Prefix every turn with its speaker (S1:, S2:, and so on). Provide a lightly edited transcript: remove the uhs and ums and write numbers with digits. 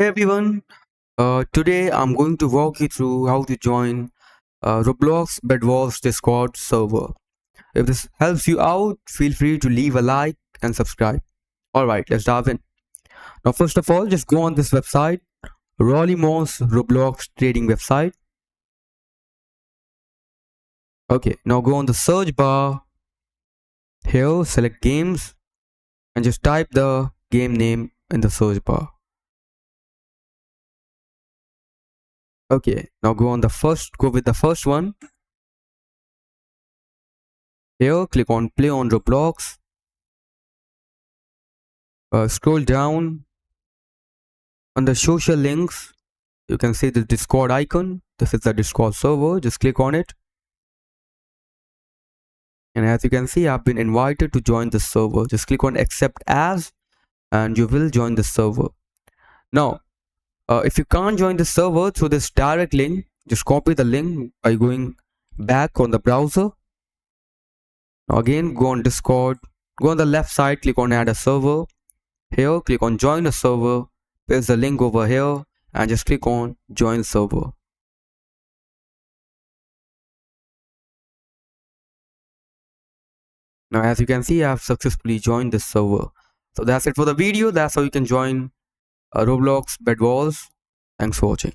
S1: Hey everyone, today I'm going to walk you through how to join Roblox Bedwars Discord server. If this helps you out, feel free to leave a like and subscribe. Alright, let's dive in. Now, first of all, just go on this website, Rollimos Roblox trading website. Okay, now go on the search bar. Here, select games and just type the game name in the search bar. Okay, now go with the first one. Here, click on play on Roblox. Scroll down on the social links. You can see the Discord icon. This is the Discord server. Just click on it. And as you can see, I've been invited to join the server. Just click on accept as and you will join the server. Now, if you can't join the server through this direct link, just copy the link by going back on the browser. Now again, go on Discord. Go on the left side, click on add a server. Here, click on join a server. Paste the link over here and just click on join server. Now as you can see, I have successfully joined this server. So that's it for the video. That's how you can join Roblox Bedwars. Thanks for watching.